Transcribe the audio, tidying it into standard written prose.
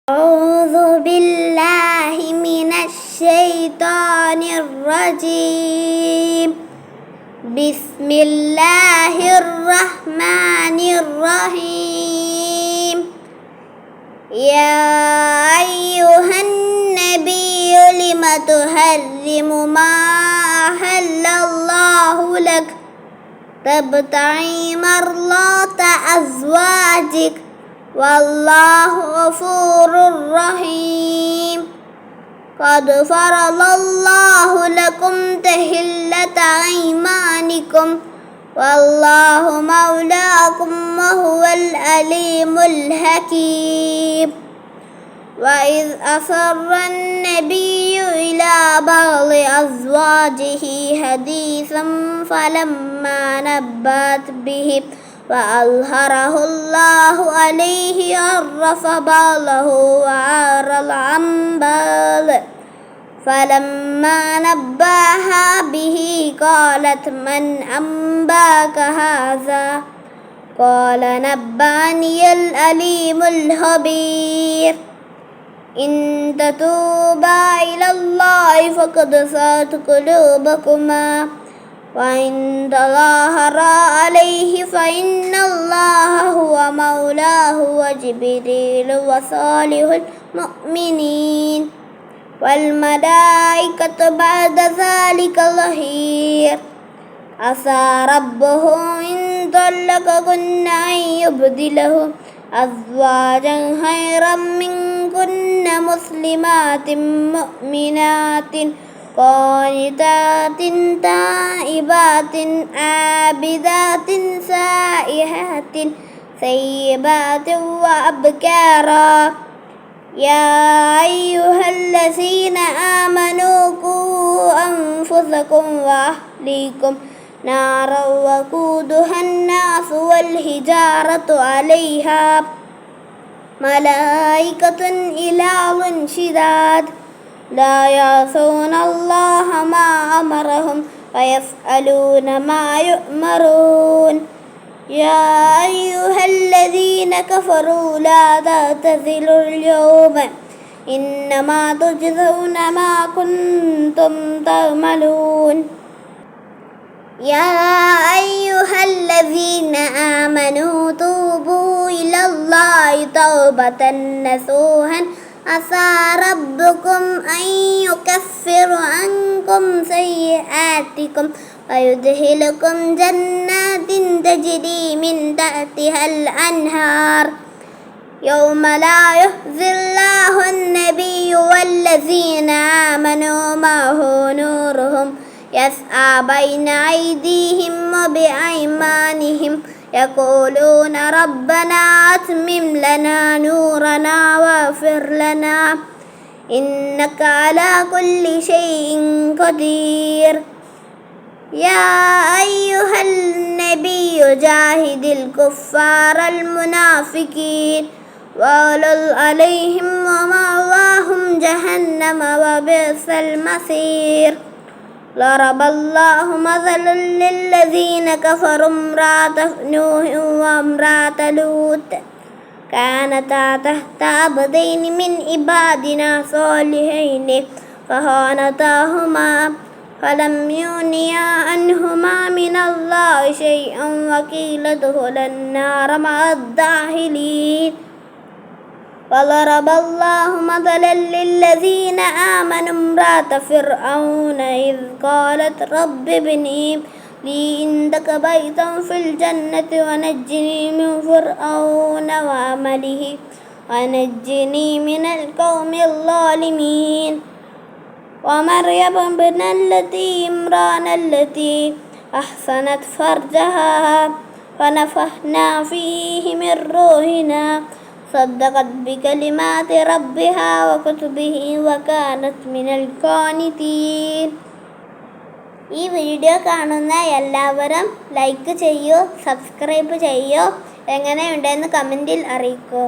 أعوذ بالله من الشيطان الرجيم. بسم الله الرحمن الرحيم. يا أيها النبي لم تحرم ما أحل الله لك تبتغي مرضات أزواجك والله غفور رحيم. قد فرض الله لكم تحلة أيمانكم والله مولاكم وهو العليم الحكيم. وإذ أسر النبي إلى بعض أزواجه حديثا فلما نبأت به وأظهره الله عليه عرف بعضه وأعرض عن بعض فلما نبأها به قالت من أنبأك هذا قال نبأني العليم الخبير. إن تتوبا إلى الله فقد صغت قلوبكما وإن تظاهرا عليه فإن الله هو مولاه وجبريل وصالح المؤمنين والملائكة بعد ذلك ظهير. عسى ربه إن طلقكن أن يبدله أزواجا خيرا منكن مسلمات مؤمنات قانتات تائبات عابدات سائحات ثيبات وأبكارا. يا أيها الذين آمنوا قوا أنفسكم وأهليكم نارا وقودها الناس والحجارة عليها ملائكة غلاظ شداد لا يعصون الله ما أمرهم ويفعلون ما يؤمرون. يا أيها الذين كفروا لا تعتذروا اليوم إنما تجزون ما كنتم تعملون. يا أيها الذين آمنوا توبوا إلى الله توبة نصوحا عسى ربكم أن يكفر عنكم سيئاتكم ويدخلكم جنات تجري من تحتها الأنهار يوم لا يخزي الله النبي والذين آمنوا معه نورهم يسعى بين أيديهم وبأيمانهم يقولون ربنا أتمم لنا نورنا واغفر لنا إنك على كل شيء قدير. يا أيها النبي جاهد الكفار المنافقين واغلظ عليهم ومأواهم جهنم وبئس المصير. ضرب الله مثلا للذين كفروا امرأة نوح وامرأة لوط كانتا تحت عبدين من عبادنا صالحين فخانتاهما فلم يغنيا عنهما من الله شيئا وقيل ادخلا النار مع الداخلين. وضرب الله مثلا للذين آمنوا امرأة فرعون إذ قالت رب ابن لي عندك بيتا في الجنة ونجني من فرعون وعمله ونجني من القوم الظالمين. ومريم ابن عمران التي أحصنت فرجها فنفخنا فيه من روحنا صدقت بكلمات ربها وكتبه وكانت من القانتين. ഈ വീഡിയോ കാണുന്ന എല്ലാവരും ലൈക്ക് ചെയ്യൂ, സബ്സ്ക്രൈബ് ചെയ്യൂ, എങ്ങനെയുണ്ടെന്ന് കമൻറ്റിൽ അറിയിക്കൂ.